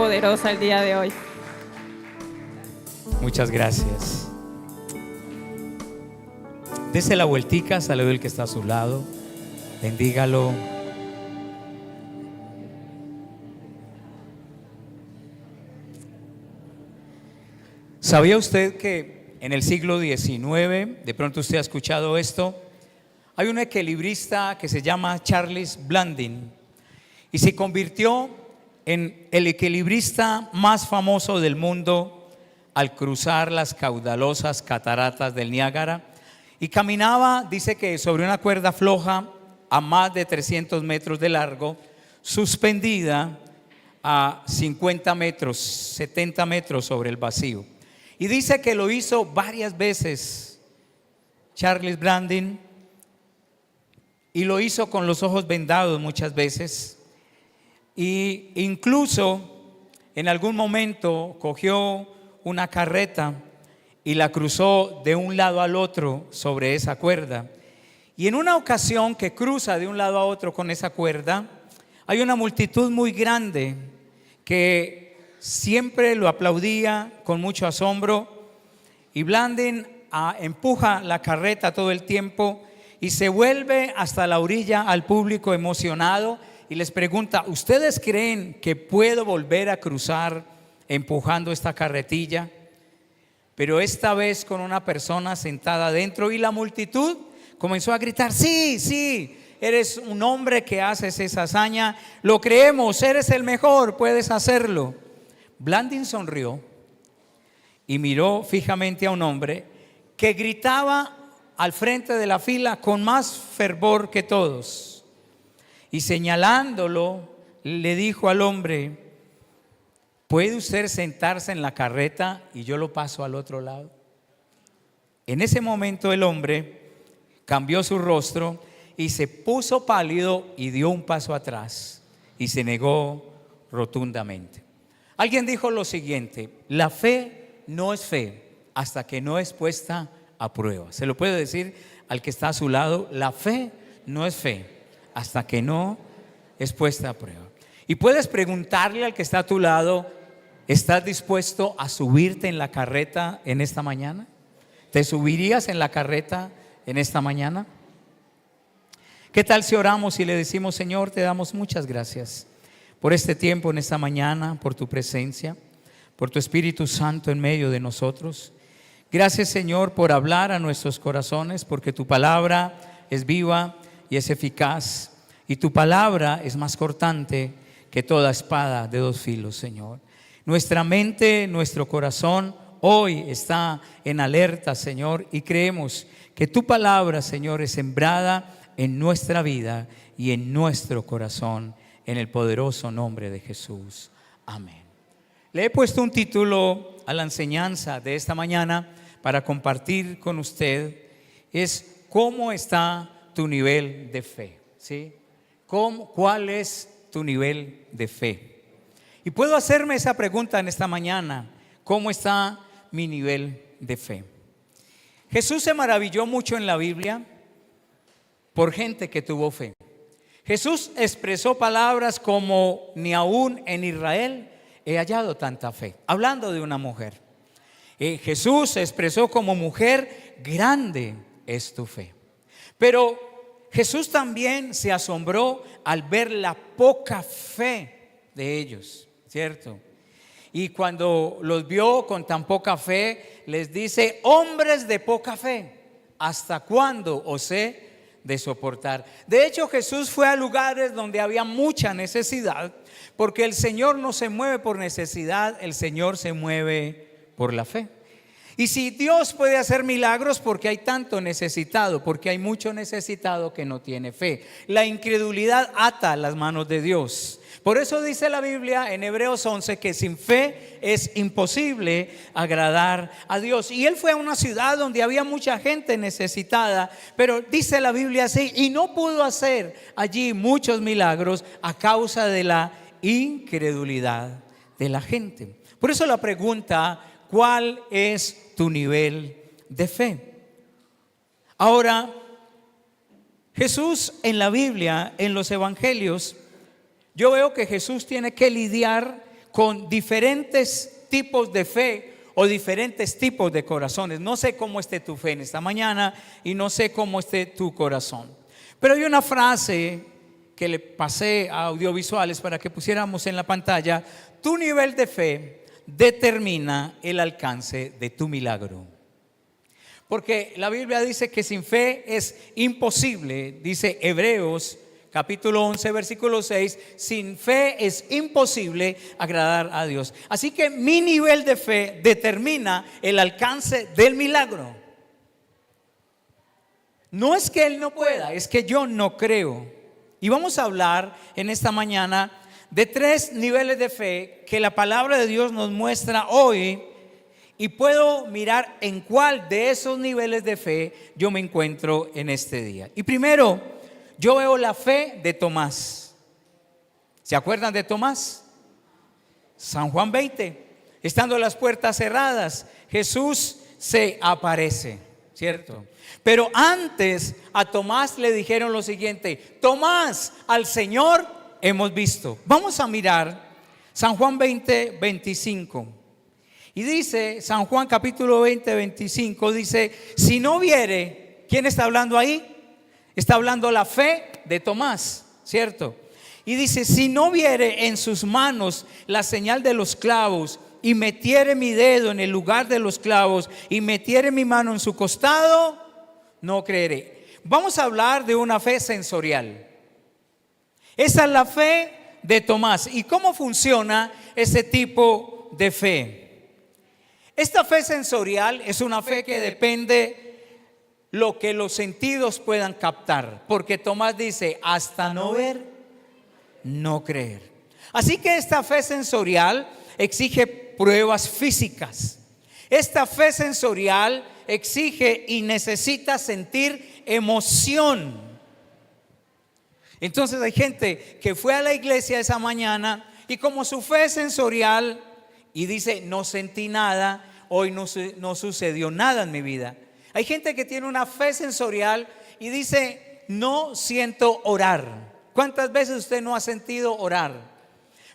poderosa el día de hoy. Muchas gracias. Dese la vueltica, salude el que está a su lado, bendígalo. ¿Sabía usted que en el siglo XIX, de pronto usted ha escuchado esto, hay un equilibrista que se llama Charles Blanding y se convirtió en el equilibrista más famoso del mundo al cruzar las caudalosas cataratas del Niágara? Y caminaba, dice que sobre una cuerda floja a más de 300 metros de largo, suspendida a 50 metros, 70 metros sobre el vacío. Y dice que lo hizo varias veces Charles Blanding, y lo hizo con los ojos vendados muchas veces. Y incluso en algún momento cogió una carreta y la cruzó de un lado al otro sobre esa cuerda. Y en una ocasión que cruza de un lado a otro con esa cuerda, hay una multitud muy grande que siempre lo aplaudía con mucho asombro. Y Blanding empuja la carreta todo el tiempo y se vuelve hasta la orilla al público emocionado y les pregunta: ¿ustedes creen que puedo volver a cruzar empujando esta carretilla? Pero esta vez con una persona sentada adentro, y la multitud comenzó a gritar: sí, sí, eres un hombre que haces esa hazaña, lo creemos, eres el mejor, puedes hacerlo. Blanding sonrió y miró fijamente a un hombre que gritaba al frente de la fila con más fervor que todos, y señalándolo le dijo al hombre: ¿puede usted sentarse en la carreta y yo lo paso al otro lado? En ese momento el hombre cambió su rostro y se puso pálido y dio un paso atrás y se negó rotundamente. Alguien dijo lo siguiente: la fe no es fe hasta que no es puesta a prueba. Se lo puede decir al que está a su lado: la fe no es fe hasta que no es puesta a prueba. Y puedes preguntarle al que está a tu lado: ¿estás dispuesto a subirte en la carreta en esta mañana? ¿Te subirías en la carreta en esta mañana? ¿Qué tal si oramos y le decimos: Señor, te damos muchas gracias por este tiempo en esta mañana, por tu presencia, por tu Espíritu Santo en medio de nosotros? Gracias, Señor, por hablar a nuestros corazones, porque tu palabra es viva y es eficaz, y tu palabra es más cortante que toda espada de dos filos, Señor. Nuestra mente, nuestro corazón hoy está en alerta, Señor, y creemos que tu palabra, Señor, es sembrada en nuestra vida y en nuestro corazón, en el poderoso nombre de Jesús. Amén. Le he puesto un título a la enseñanza de esta mañana para compartir con usted. Es: ¿cómo está tu nivel de fe? ¿Sí? ¿Cuál es tu nivel de fe? Y puedo hacerme esa pregunta en esta mañana: ¿cómo está mi nivel de fe? Jesús se maravilló mucho en la Biblia por gente que tuvo fe. Jesús expresó palabras como: ni aún en Israel he hallado tanta fe, hablando de una mujer. Jesús se expresó como mujer: grande es tu fe. Pero Jesús también se asombró al ver la poca fe de ellos, ¿cierto? Y cuando los vio con tan poca fe, les dice: hombres de poca fe, ¿hasta cuándo os he de soportar? De hecho, Jesús fue a lugares donde había mucha necesidad, porque el Señor no se mueve por necesidad, el Señor se mueve por la fe. Y si Dios puede hacer milagros, porque hay tanto necesitado, porque hay mucho necesitado que no tiene fe. La incredulidad ata las manos de Dios. Por eso dice la Biblia en Hebreos 11 que sin fe es imposible agradar a Dios. Y él fue a una ciudad donde había mucha gente necesitada, pero dice la Biblia así: y no pudo hacer allí muchos milagros a causa de la incredulidad de la gente. Por eso la pregunta: ¿cuál es tu nivel de fe? Ahora, Jesús en la Biblia, en los evangelios, yo veo que Jesús tiene que lidiar con diferentes tipos de fe o diferentes tipos de corazones. No sé cómo esté tu fe en esta mañana y no sé cómo esté tu corazón. Pero hay una frase que le pasé a audiovisuales para que pusiéramos en la pantalla: tu nivel de fe determina el alcance de tu milagro. Porque la Biblia dice que sin fe es imposible, dice Hebreos capítulo 11 versículo 6, sin fe es imposible agradar a Dios. Así que mi nivel de fe determina el alcance del milagro. No es que Él no pueda, es que yo no creo. Y vamos a hablar en esta mañana de 3 niveles de fe que la palabra de Dios nos muestra hoy, y puedo mirar en cuál de esos niveles de fe yo me encuentro en este día. Y primero, yo veo la fe de Tomás. ¿Se acuerdan de Tomás? San Juan 20, estando las puertas cerradas, Jesús se aparece, ¿cierto? Pero antes a Tomás le dijeron lo siguiente: Tomás, al Señor hemos visto. Vamos a mirar San Juan 20, 25. Y dice San Juan capítulo 20, 25, dice: si no viere, ¿quién está hablando ahí? Está hablando la fe de Tomás, ¿cierto? Y dice: si no viere en sus manos la señal de los clavos, y metiere mi dedo en el lugar de los clavos, y metiere mi mano en su costado, no creeré. Vamos a hablar de una fe sensorial. Esa es la fe de Tomás. ¿Y cómo funciona ese tipo de fe? Esta fe sensorial es una fe que depende lo que los sentidos puedan captar, porque Tomás dice: hasta no ver, no creer. Así que esta fe sensorial exige pruebas físicas. Esta fe sensorial exige y necesita sentir emoción. Entonces hay gente que fue a la iglesia esa mañana y como su fe es sensorial y dice: no sentí nada, hoy no sucedió nada en mi vida. Hay gente que tiene una fe sensorial y dice: no siento orar. ¿Cuántas veces usted no ha sentido orar?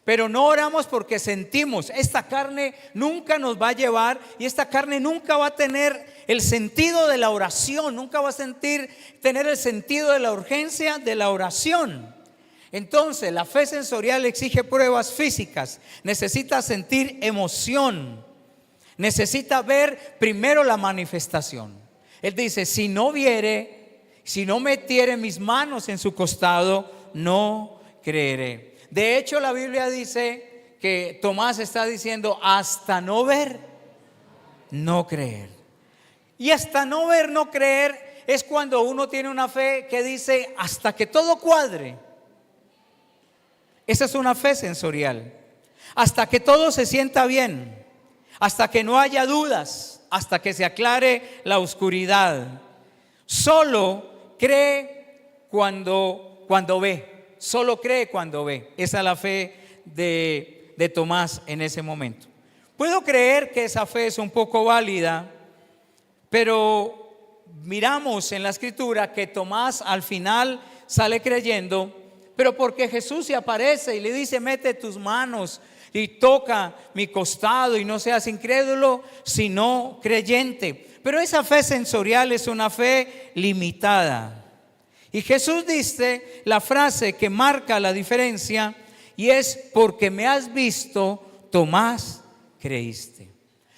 Pero no oramos porque sentimos. Esta carne nunca nos va a llevar, y esta carne nunca va a tener el sentido de la oración, nunca va a tener el sentido de la urgencia de la oración. Entonces la fe sensorial exige pruebas físicas, necesita sentir emoción, necesita ver primero la manifestación. Él dice: si no viere, si no metiere mis manos en su costado, no creeré. De hecho, la Biblia dice que Tomás está diciendo: hasta no ver, no creer. Y hasta no ver, no creer es cuando uno tiene una fe que dice: hasta que todo cuadre. Esa es una fe sensorial. Hasta que todo se sienta bien, hasta que no haya dudas, hasta que se aclare la oscuridad. Solo cree cuando ve. Solo cree cuando ve. Esa es la fe de Tomás en ese momento. Puedo creer que esa fe es un poco válida, pero miramos en la escritura que Tomás al final sale creyendo, pero porque Jesús se aparece y le dice: mete tus manos y toca mi costado, y no seas incrédulo sino creyente. Pero esa fe sensorial es una fe limitada. Y Jesús dice la frase que marca la diferencia, y es: porque me has visto, Tomás, creíste.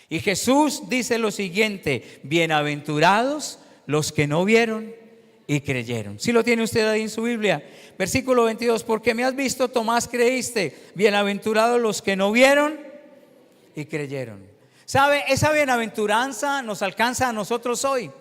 Y Jesús dice lo siguiente: bienaventurados los que no vieron y creyeron. ¿Sí lo tiene usted ahí en su Biblia? Versículo 22: porque me has visto, Tomás, creíste. Bienaventurados los que no vieron y creyeron. ¿Sabe? Esa bienaventuranza nos alcanza a nosotros hoy,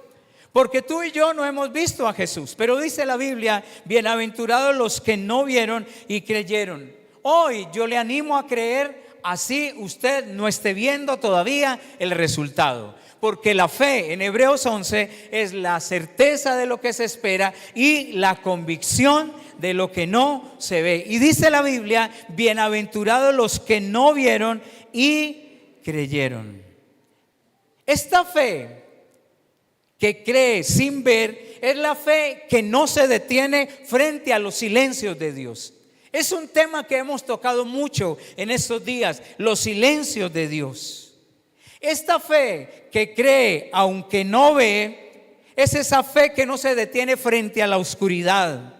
porque tú y yo no hemos visto a Jesús, pero dice la Biblia: bienaventurados los que no vieron y creyeron. Hoy yo le animo a creer, así usted no esté viendo todavía el resultado, porque la fe en Hebreos 11 es la certeza de lo que se espera y la convicción de lo que no se ve. Y dice la Biblia: bienaventurados los que no vieron y creyeron. Esta fe que cree sin ver es la fe que no se detiene frente a los silencios de Dios. Es un tema que hemos tocado mucho en estos días, los silencios de Dios. Esta fe que cree aunque no ve, es esa fe que no se detiene frente a la oscuridad.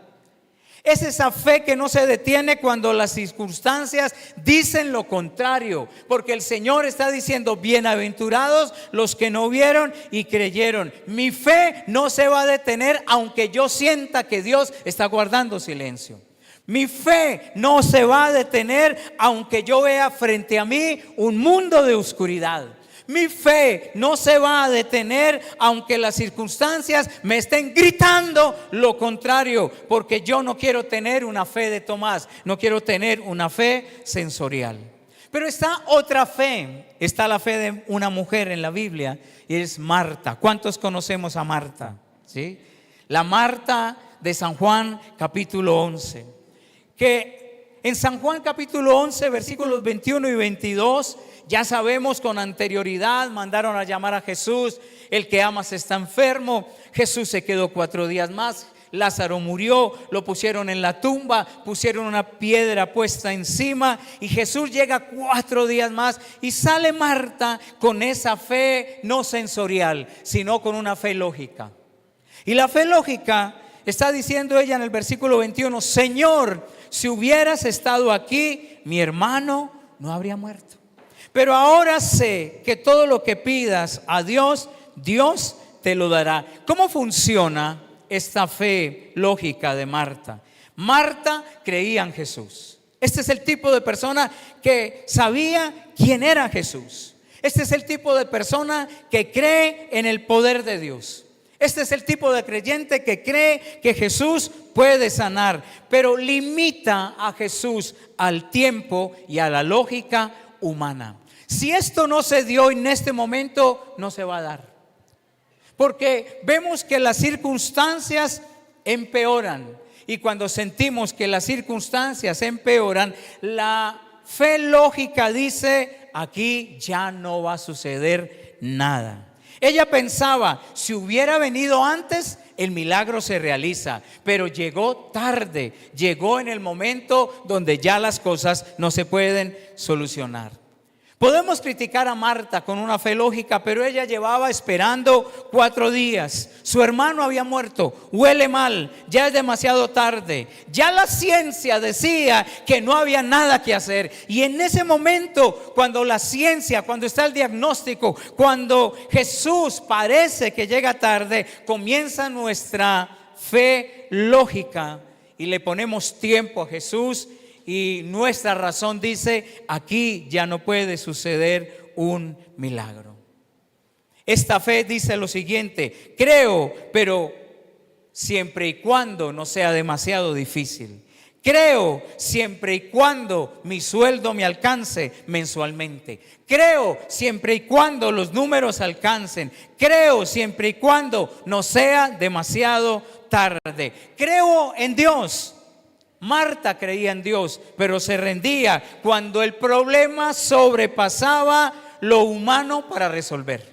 Es esa fe que no se detiene cuando las circunstancias dicen lo contrario, porque el Señor está diciendo: bienaventurados los que no vieron y creyeron. Mi fe no se va a detener aunque yo sienta que Dios está guardando silencio. Mi fe no se va a detener aunque yo vea frente a mí un mundo de oscuridad. Mi fe no se va a detener aunque las circunstancias me estén gritando lo contrario, porque yo no quiero tener una fe de Tomás, no quiero tener una fe sensorial. Pero está otra fe, está la fe de una mujer en la Biblia, y es Marta. ¿Cuántos conocemos a Marta? ¿Sí? La Marta de San Juan capítulo 11, que en San Juan capítulo 11 versículos 21 y 22 ya sabemos con anterioridad, mandaron a llamar a Jesús: el que amas está enfermo. Jesús se quedó 4 días más. Lázaro murió, lo pusieron en la tumba, pusieron una piedra puesta encima, y Jesús llega 4 días más, y sale Marta con esa fe no sensorial, sino con una fe lógica. Y la fe lógica está diciendo ella en el versículo 21: Señor, si hubieras estado aquí, mi hermano no habría muerto. Pero ahora sé que todo lo que pidas a Dios, Dios te lo dará. ¿Cómo funciona esta fe lógica de Marta? Marta creía en Jesús. Este es el tipo de persona que sabía quién era Jesús. Este es el tipo de persona que cree en el poder de Dios. Este es el tipo de creyente que cree que Jesús puede sanar, pero limita a Jesús al tiempo y a la lógica humana. Si esto no se dio en este momento, no se va a dar, porque vemos que las circunstancias empeoran, y cuando sentimos que las circunstancias empeoran, la fe lógica dice: aquí ya no va a suceder nada. Ella pensaba: si hubiera venido antes, el milagro se realiza, pero llegó tarde, llegó en el momento donde ya las cosas no se pueden solucionar. Podemos criticar a Marta con una fe lógica, pero ella llevaba esperando 4 días. Su hermano había muerto, huele mal, ya es demasiado tarde. Ya la ciencia decía que no había nada que hacer. Y en ese momento, cuando la ciencia, cuando está el diagnóstico, cuando Jesús parece que llega tarde, comienza nuestra fe lógica y le ponemos tiempo a Jesús. Y nuestra razón dice: aquí ya no puede suceder un milagro. Esta fe dice lo siguiente: creo, pero siempre y cuando no sea demasiado difícil. Creo siempre y cuando mi sueldo me alcance mensualmente. Creo siempre y cuando los números alcancen. Creo siempre y cuando no sea demasiado tarde. Creo en Dios. Marta creía en Dios, pero se rendía cuando el problema sobrepasaba lo humano para resolver.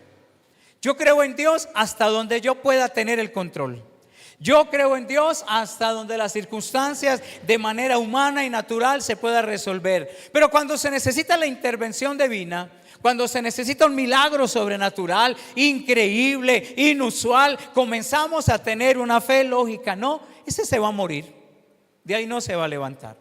Yo creo en Dios hasta donde yo pueda tener el control. Yo creo en Dios hasta donde las circunstancias de manera humana y natural se puedan resolver. Pero cuando se necesita la intervención divina, cuando se necesita un milagro sobrenatural, increíble, inusual, comenzamos a tener una fe lógica. No, ese se va a morir. De ahí no se va a levantar.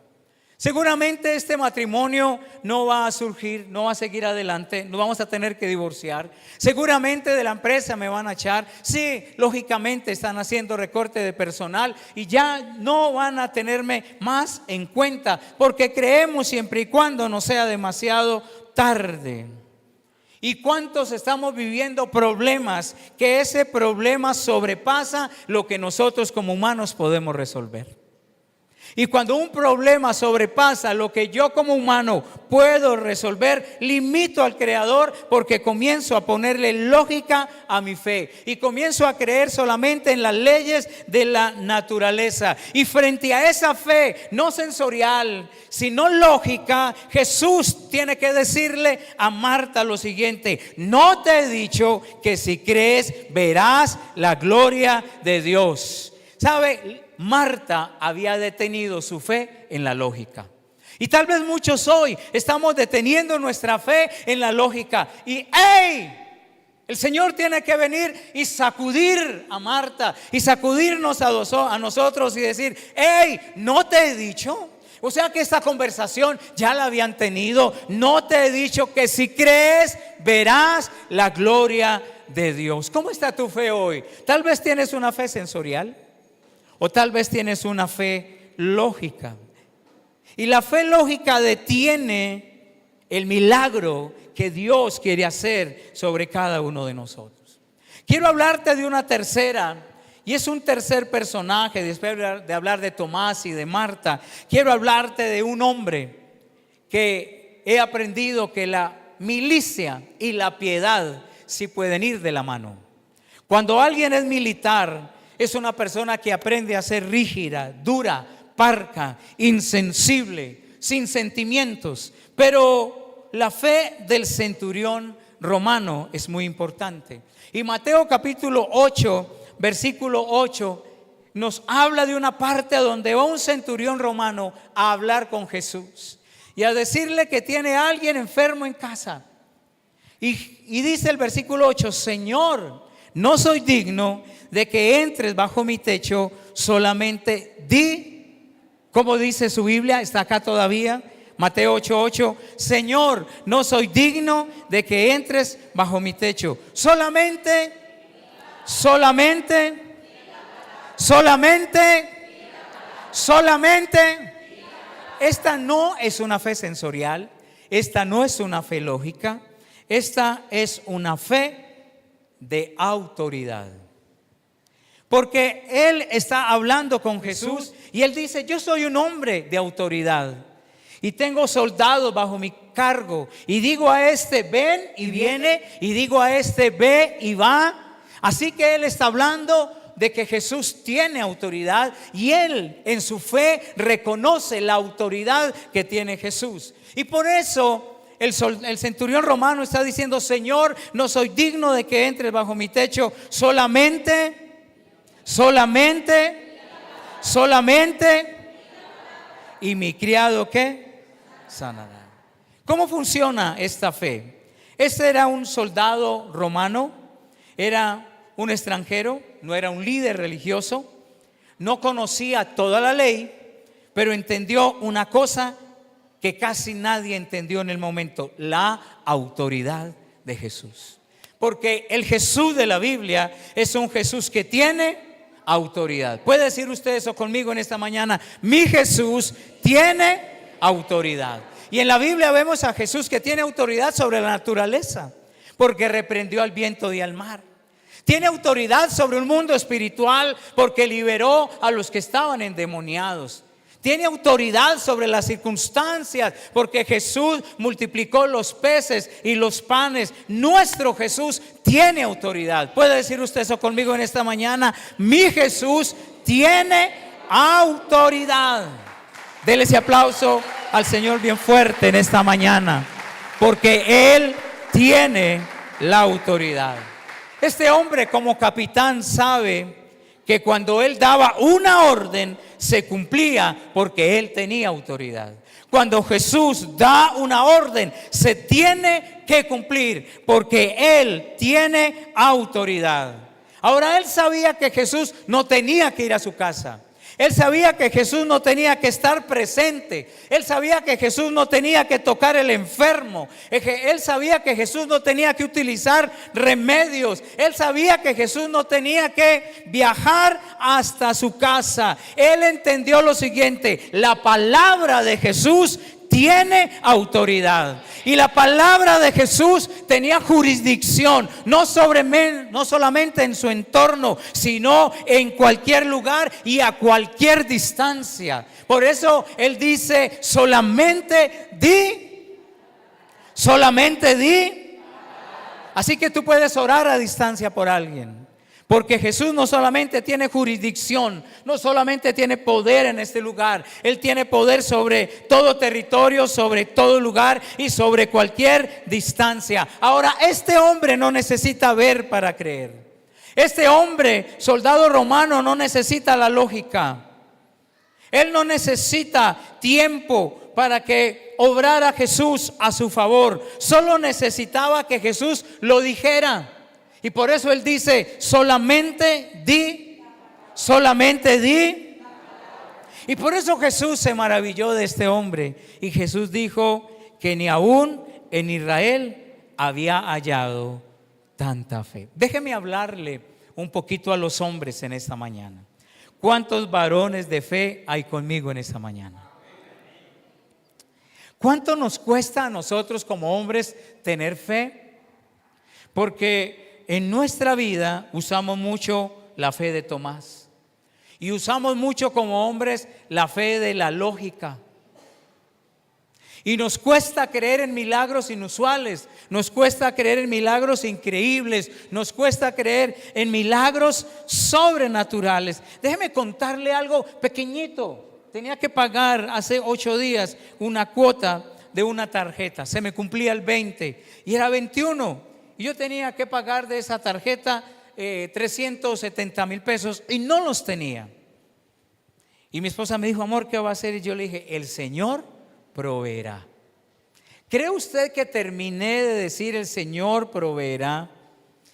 Seguramente este matrimonio no va a surgir, no va a seguir adelante, nos vamos a tener que divorciar. Seguramente de la empresa me van a echar. Sí, lógicamente están haciendo recorte de personal y ya no van a tenerme más en cuenta, porque creemos siempre y cuando no sea demasiado tarde. ¿Y cuántos estamos viviendo problemas que ese problema sobrepasa lo que nosotros como humanos podemos resolver? Y cuando un problema sobrepasa lo que yo como humano puedo resolver, limito al Creador, porque comienzo a ponerle lógica a mi fe y comienzo a creer solamente en las leyes de la naturaleza. Y frente a esa fe no sensorial, sino lógica, Jesús tiene que decirle a Marta lo siguiente: no te he dicho que si crees verás la gloria de Dios. ¿Sabe? Marta había detenido su fe en la lógica. Y tal vez muchos hoy estamos deteniendo nuestra fe en la lógica. Y ¡hey! El Señor tiene que venir y sacudir a Marta y sacudirnos a nosotros y decir: ¡hey! ¿No te he dicho? O sea que esta conversación ya la habían tenido. No te he dicho que si crees verás la gloria de Dios. ¿Cómo está tu fe hoy? Tal vez tienes una fe sensorial o tal vez tienes una fe lógica. Y la fe lógica detiene el milagro que Dios quiere hacer sobre cada uno de nosotros. Quiero hablarte de una tercera, y es un tercer personaje. Después de hablar de Tomás y de Marta, quiero hablarte de un hombre que he aprendido que la milicia y la piedad sí pueden ir de la mano. Cuando alguien es militar, es una persona que aprende a ser rígida, dura, parca, insensible, sin sentimientos. Pero la fe del centurión romano es muy importante. Y Mateo capítulo 8, versículo 8, nos habla de una parte donde va un centurión romano a hablar con Jesús y a decirle que tiene a alguien enfermo en casa. Y dice el versículo 8: Señor, no soy digno de que entres bajo mi techo, solamente di. ¿Cómo dice su Biblia? Está acá todavía, Mateo 8:8. Señor, no soy digno de que entres bajo mi techo. Solamente. Esta no es una fe sensorial. Esta no es una fe lógica. Esta es una fe de autoridad. Porque él está hablando con Jesús y él dice: yo soy un hombre de autoridad y tengo soldados bajo mi cargo, y digo a este ven y viene, y digo a este ve y va. Así que él está hablando de que Jesús tiene autoridad, y él en su fe reconoce la autoridad que tiene Jesús. Y por eso el centurión romano está diciendo: Señor, no soy digno de que entres bajo mi techo, solamente, y mi criado ¿qué? Sanará. ¿Cómo funciona esta fe? Este era un soldado romano, era un extranjero, no era un líder religioso, no conocía toda la ley, pero entendió una cosa que casi nadie entendió en el momento: la autoridad de Jesús. Porque el Jesús de la Biblia es un Jesús que tiene autoridad. ¿Puede decir usted eso conmigo en esta mañana? Mi Jesús tiene autoridad. Y en la Biblia vemos a Jesús que tiene autoridad sobre la naturaleza, porque reprendió al viento y al mar. Tiene autoridad sobre un mundo espiritual, porque liberó a los que estaban endemoniados. Tiene autoridad sobre las circunstancias, porque Jesús multiplicó los peces y los panes. Nuestro Jesús tiene autoridad. ¿Puede decir usted eso conmigo en esta mañana? Mi Jesús tiene autoridad. Dele ese aplauso al Señor bien fuerte en esta mañana, porque Él tiene la autoridad. Este hombre, como capitán, sabe que cuando él daba una orden se cumplía, porque él tenía autoridad. Cuando Jesús da una orden se tiene que cumplir, porque él tiene autoridad. Ahora, él sabía que Jesús no tenía que ir a su casa. Él sabía que Jesús no tenía que estar presente. Él sabía que Jesús no tenía que tocar el enfermo. Él sabía que Jesús no tenía que utilizar remedios. Él sabía que Jesús no tenía que viajar hasta su casa. Él entendió lo siguiente: la palabra de Jesús tiene autoridad. Y la palabra de Jesús tenía jurisdicción, no solamente en su entorno, sino en cualquier lugar y a cualquier distancia. Por eso él dice: solamente di. Así que tú puedes orar a distancia por alguien, porque Jesús no solamente tiene jurisdicción, no solamente tiene poder en este lugar, Él tiene poder sobre todo territorio, sobre todo lugar y sobre cualquier distancia. Ahora, este hombre no necesita ver para creer. Este hombre, soldado romano, no necesita la lógica. Él no necesita tiempo para que obrara Jesús a su favor. Solo necesitaba que Jesús lo dijera. Y por eso Él dice, solamente di, solamente di. Y por eso Jesús se maravilló de este hombre. Y Jesús dijo que ni aún en Israel había hallado tanta fe. Déjeme hablarle un poquito a los hombres en esta mañana. ¿Cuántos varones de fe hay conmigo en esta mañana? ¿Cuánto nos cuesta a nosotros como hombres tener fe? Porque en nuestra vida usamos mucho la fe de Tomás. Y usamos mucho como hombres la fe de la lógica. Y nos cuesta creer en milagros inusuales, nos cuesta creer en milagros increíbles, nos cuesta creer en milagros sobrenaturales. Déjeme contarle algo pequeñito. Tenía que pagar hace 8 días una cuota de una tarjeta. Se me cumplía el 20 y era 21. Y yo tenía que pagar de esa tarjeta 370,000 pesos y no los tenía. Y mi esposa me dijo, amor, ¿qué va a hacer? Y yo le dije, el Señor proveerá. ¿Cree usted que terminé de decir el Señor proveerá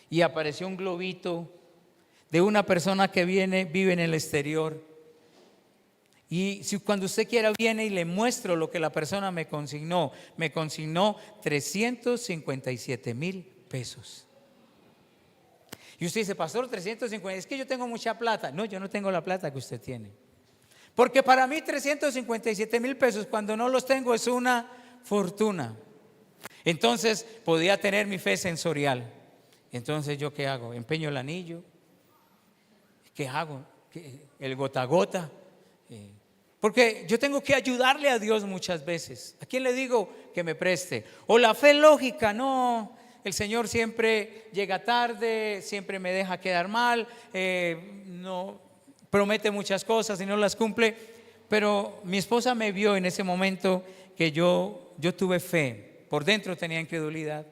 y apareció un globito de una persona que vive en el exterior? Y si cuando usted quiera viene y le muestro lo que la persona me consignó 357,000 pesos. Y usted dice, pastor, 350, es que yo tengo mucha plata. No, yo no tengo la plata que usted tiene. Porque para mí 357,000 pesos cuando no los tengo es una fortuna. Entonces podía tener mi fe sensorial. Entonces yo ¿qué hago? Empeño el anillo. ¿Qué hago? El gota a gota. Porque yo tengo que ayudarle a Dios muchas veces. ¿A quién le digo que me preste? O la fe lógica, no. El Señor siempre llega tarde, siempre me deja quedar mal, no promete muchas cosas y no las cumple. Pero mi esposa me vio en ese momento que yo tuve fe. Por dentro tenía incredulidad.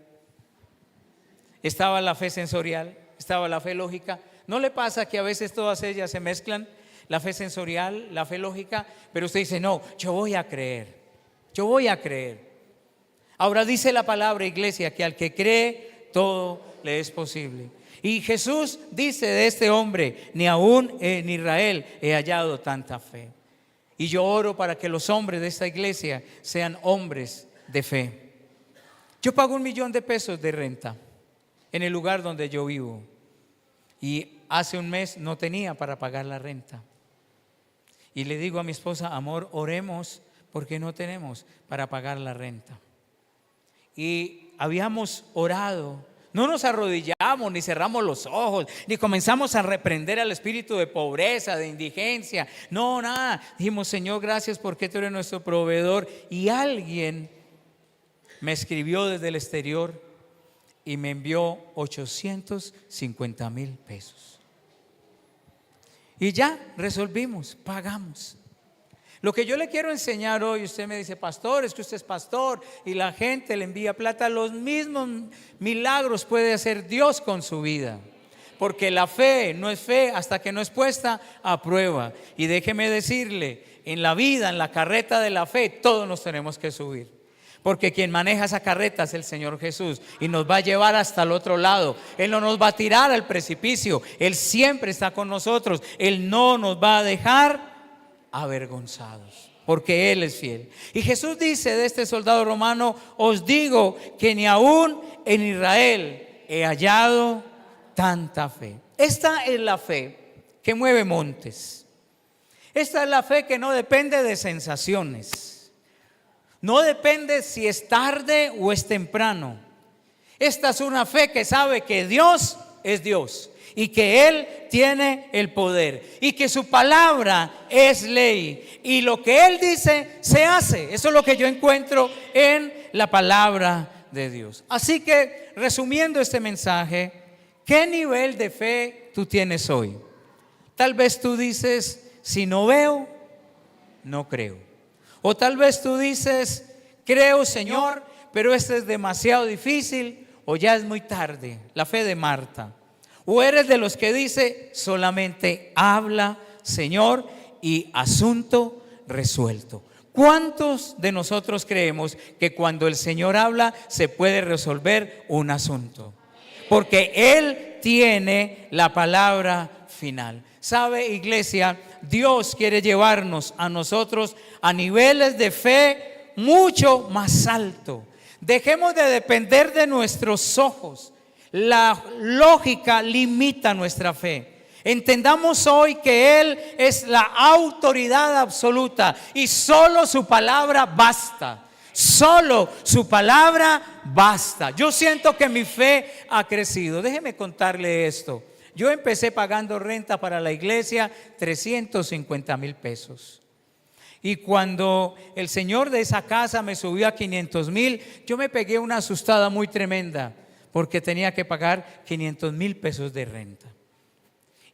Estaba la fe sensorial, estaba la fe lógica. ¿No le pasa que a veces todas ellas se mezclan? La fe sensorial, la fe lógica. Pero usted dice, no, yo voy a creer. Yo voy a creer. Ahora dice la palabra, iglesia, que al que cree todo le es posible. Y Jesús dice de este hombre, ni aún en Israel he hallado tanta fe. Y yo oro para que los hombres de esta iglesia sean hombres de fe. Yo pago 1,000,000 de pesos de renta en el lugar donde yo vivo. Y hace un mes no tenía para pagar la renta. Y le digo a mi esposa, amor, oremos porque no tenemos para pagar la renta. Y habíamos orado. No nos arrodillamos, ni cerramos los ojos, ni comenzamos a reprender al espíritu de pobreza, de indigencia. No, nada. Dijimos, Señor, gracias porque tú eres nuestro proveedor. Y alguien me escribió desde el exterior y me envió 850,000 pesos. Y ya resolvimos, pagamos. Lo que yo le quiero enseñar hoy, usted me dice, pastor, es que usted es pastor y la gente le envía plata. Los mismos milagros puede hacer Dios con su vida. Porque la fe no es fe hasta que no es puesta a prueba. Y déjeme decirle, en la vida, en la carreta de la fe, todos nos tenemos que subir. Porque quien maneja esa carreta es el Señor Jesús y nos va a llevar hasta el otro lado. Él no nos va a tirar al precipicio. Él siempre está con nosotros. Él no nos va a dejar avergonzados, porque Él es fiel. Y Jesús dice de este soldado romano, os digo que ni aún en Israel he hallado tanta fe. Esta es la fe que mueve montes. Esta es la fe que no depende de sensaciones. No depende si es tarde o es temprano. Esta es una fe que sabe que Dios es Dios y que Él tiene el poder y que su palabra es ley y lo que Él dice se hace. Eso es lo que yo encuentro en la palabra de Dios. Así que resumiendo este mensaje, ¿qué nivel de fe tú tienes hoy? Tal vez tú dices, si no veo, no creo. O tal vez tú dices, creo, Señor, pero esto es demasiado difícil o ya es muy tarde. La fe de Marta. O eres de los que dice, solamente habla, Señor, y asunto resuelto. ¿Cuántos de nosotros creemos que cuando el Señor habla se puede resolver un asunto? Porque Él tiene la palabra final. ¿Sabe, iglesia? Dios quiere llevarnos a nosotros a niveles de fe mucho más alto. Dejemos de depender de nuestros ojos. La lógica limita nuestra fe. Entendamos hoy que Él es la autoridad absoluta y solo su palabra basta. Solo su palabra basta. Yo siento que mi fe ha crecido. Déjeme contarle esto. Yo empecé pagando renta para la iglesia, 350,000 pesos. Y cuando el señor de esa casa me subió a 500,000, yo me pegué una asustada muy tremenda, porque tenía que pagar 500,000 pesos de renta.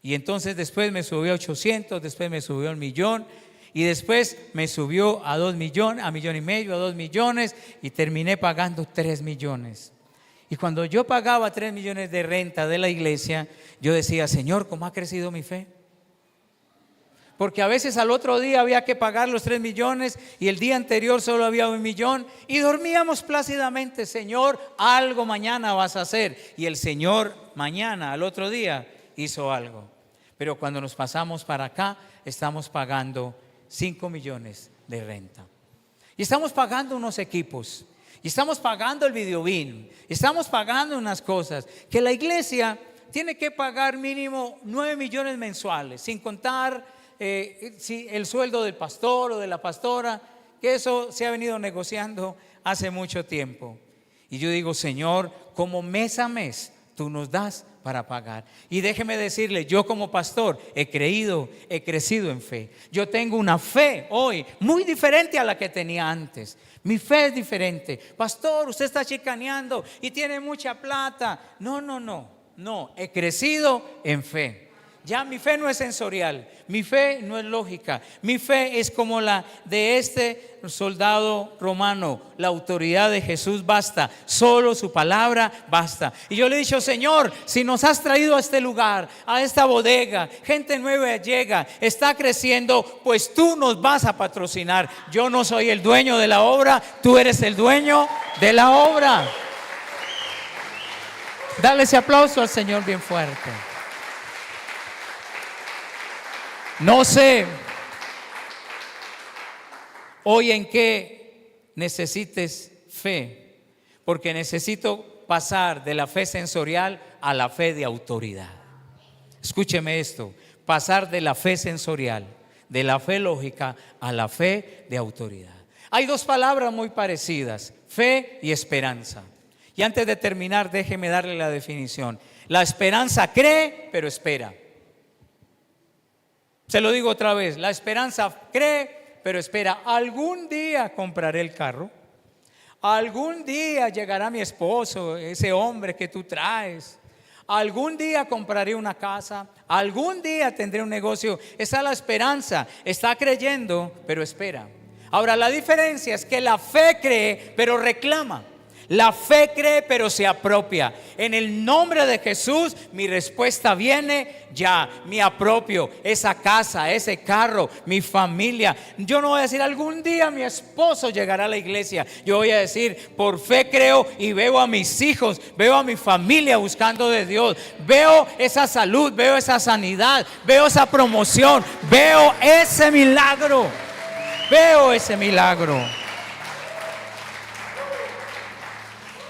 Y entonces después me subió a 800, después me subió a 1,000,000 y después me subió a 2 millones, a 1,500,000, a 2 millones y terminé pagando 3 millones. Y cuando yo pagaba 3 millones de renta de la iglesia, yo decía, Señor, ¿cómo ha crecido mi fe? Porque a veces al otro día había que pagar los 3 millones y el día anterior solo había 1,000,000 y dormíamos plácidamente. Señor, algo mañana vas a hacer. Y el Señor mañana, al otro día, hizo algo. Pero cuando nos pasamos para acá, estamos pagando 5 millones de renta. Y estamos pagando unos equipos. Y estamos pagando el videobin. Estamos pagando unas cosas que la iglesia tiene que pagar mínimo 9 millones mensuales, sin contar el sueldo del pastor o de la pastora, que eso se ha venido negociando hace mucho tiempo. Y yo digo, Señor, como mes a mes tú nos das para pagar. Y déjeme decirle, yo como pastor he crecido en fe. Yo tengo una fe hoy muy diferente a la que tenía antes. Mi fe es diferente. Pastor, usted está chicaneando y tiene mucha plata. No, he crecido en fe. Ya mi fe no es sensorial, mi fe no es lógica, mi fe es como la de este soldado romano. La autoridad de Jesús basta, solo su palabra basta. Y yo le he dicho, Señor, si nos has traído a este lugar, a esta bodega, gente nueva llega, está creciendo, pues tú nos vas a patrocinar. Yo no soy el dueño de la obra, tú eres el dueño de la obra. Dale ese aplauso al Señor bien fuerte. No sé hoy en qué necesites fe, porque necesito pasar de la fe sensorial a la fe de autoridad. Escúcheme esto, pasar de la fe sensorial, de la fe lógica a la fe de autoridad. Hay dos palabras muy parecidas, fe y esperanza. Y antes de terminar, déjeme darle la definición. La esperanza cree, pero espera. Se lo digo otra vez, la esperanza cree, pero espera. Algún día compraré el carro, algún día llegará mi esposo, ese hombre que tú traes, algún día compraré una casa, algún día tendré un negocio. Esa es la esperanza, está creyendo, pero espera. Ahora la diferencia es que la fe cree, pero reclama. La fe cree, pero se apropia. En el nombre de Jesús, mi respuesta viene ya. Me apropio esa casa, ese carro, mi familia. Yo no voy a decir algún día mi esposo llegará a la iglesia. Yo voy a decir, por fe creo y veo a mis hijos, veo a mi familia buscando de Dios. Veo esa salud, veo esa sanidad, veo esa promoción, veo ese milagro. Veo ese milagro.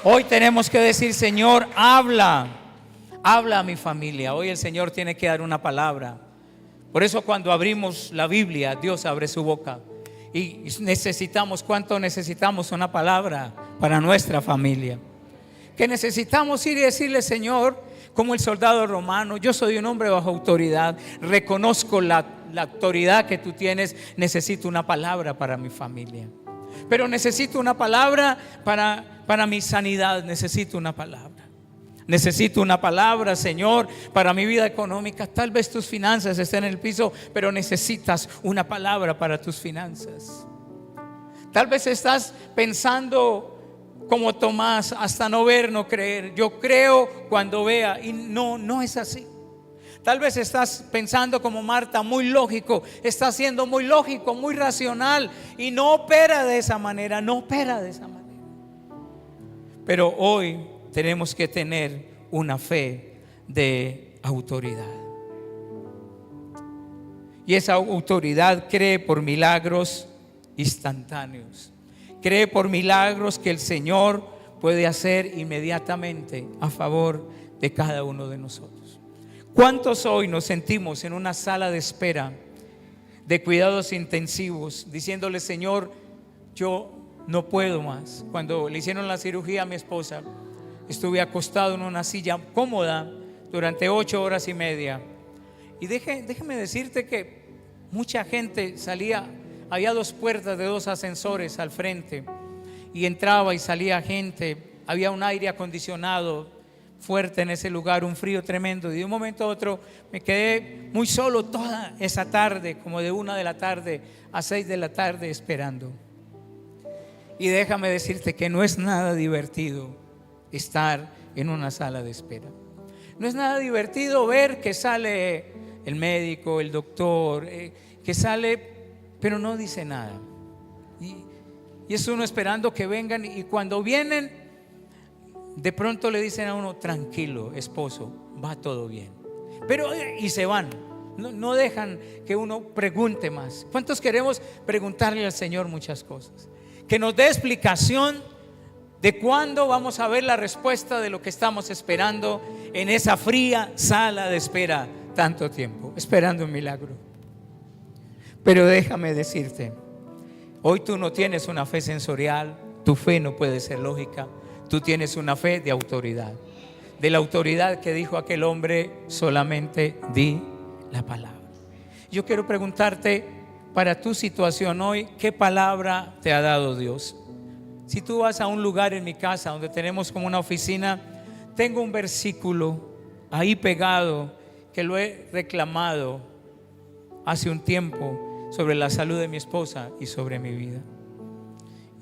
Hoy tenemos que decir, Señor, habla a mi familia. Hoy el Señor tiene que dar una palabra. Por eso cuando abrimos la Biblia, Dios abre su boca. Y necesitamos, ¿cuánto necesitamos una palabra para nuestra familia? Que necesitamos ir y decirle, Señor, como el soldado romano, yo soy un hombre bajo autoridad, reconozco la autoridad que tú tienes, necesito una palabra para mi familia. Pero necesito una palabra para mi sanidad, necesito una palabra. Necesito una palabra, Señor, para mi vida económica. Tal vez tus finanzas estén en el piso, pero necesitas una palabra para tus finanzas. Tal vez estás pensando como Tomás, hasta no ver, no creer. Yo creo cuando vea, y no es así. Tal vez estás pensando como Marta, muy lógico, estás siendo muy lógico, muy racional y no opera de esa manera, no opera de esa manera. Pero hoy tenemos que tener una fe de autoridad. Y esa autoridad cree por milagros instantáneos. Cree por milagros que el Señor puede hacer inmediatamente a favor de cada uno de nosotros. ¿Cuántos hoy nos sentimos en una sala de espera de cuidados intensivos diciéndole: Señor, yo no puedo más? Cuando le hicieron la cirugía a mi esposa, estuve acostado en una silla cómoda durante 8 horas y media. Y déjeme decirte que mucha gente salía, había 2 puertas de 2 ascensores al frente, y entraba y salía gente, había un aire acondicionado fuerte en ese lugar, un frío tremendo, y de un momento a otro me quedé muy solo toda esa tarde, como de 1 de la tarde a 6 de la tarde esperando. Y déjame decirte que no es nada divertido estar en una sala de espera. No es nada divertido ver que sale el médico, el doctor, que sale, pero no dice nada. Y es uno esperando que vengan, y cuando vienen, de pronto le dicen a uno: tranquilo, esposo, va todo bien. Pero, y se van. No dejan que uno pregunte más. ¿Cuántos queremos preguntarle al Señor muchas cosas? Que nos dé explicación de cuándo vamos a ver la respuesta de lo que estamos esperando en esa fría sala de espera tanto tiempo, esperando un milagro. Pero déjame decirte, hoy tú no tienes una fe sensorial, tu fe no puede ser lógica, tú tienes una fe de autoridad, de la autoridad que dijo aquel hombre: solamente di la palabra. Yo quiero preguntarte, para tu situación hoy, ¿qué palabra te ha dado Dios? Si tú vas a un lugar en mi casa donde tenemos como una oficina, tengo un versículo ahí pegado que lo he reclamado hace un tiempo sobre la salud de mi esposa y sobre mi vida.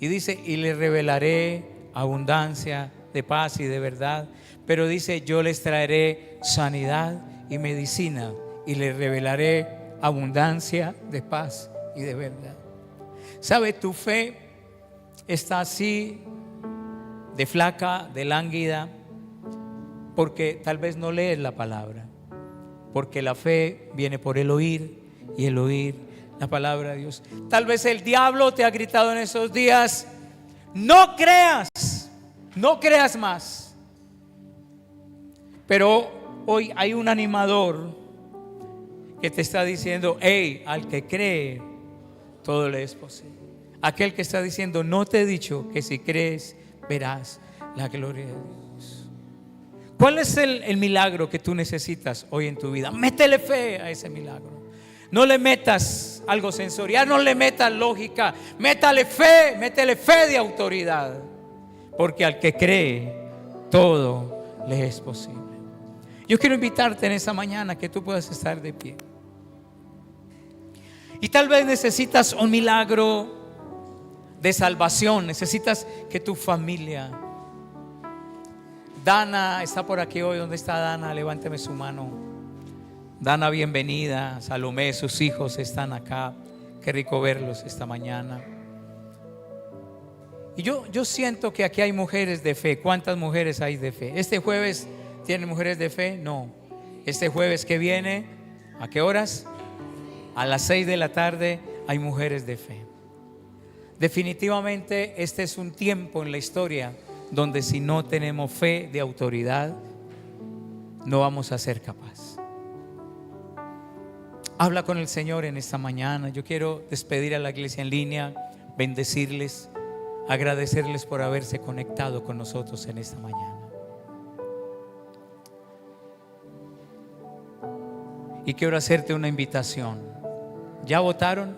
Y dice: y le revelaré abundancia de paz y de verdad. Pero dice: yo les traeré sanidad y medicina, y les revelaré abundancia de paz y de verdad. ¿Sabe? Tu fe está así de flaca, de lánguida, porque tal vez no lees la palabra, porque la fe viene por el oír, y el oír la palabra de Dios. Tal vez el diablo te ha gritado en esos días: no creas más. Pero hoy hay un animador que te está diciendo: hey, al que cree, todo le es posible. Aquel que está diciendo: no te he dicho que si crees verás la gloria de Dios. ¿Cuál es el milagro que tú necesitas hoy en tu vida? Métele fe a ese milagro. No le metas algo sensorial, no le metas lógica, métele fe de autoridad, porque al que cree, todo le es posible. Yo quiero invitarte en esta mañana que tú puedas estar de pie. Y tal vez necesitas un milagro de salvación, necesitas que tu familia. Dana está por aquí hoy. ¿Dónde está Dana? Levánteme su mano. Dana, bienvenida. Salomé, sus hijos están acá. Qué rico verlos esta mañana. Y yo siento que aquí hay mujeres de fe. ¿Cuántas mujeres hay de fe? Este jueves ¿tienen mujeres de fe? No. Este jueves que viene, ¿a qué horas? A las 6 de la tarde hay mujeres de fe. Definitivamente este es un tiempo en la historia donde si no tenemos fe de autoridad, no vamos a ser capaces. Habla con el Señor en esta mañana. Yo quiero despedir a la iglesia en línea, bendecirles, agradecerles por haberse conectado con nosotros en esta mañana. Y quiero hacerte una invitación. ¿Ya votaron?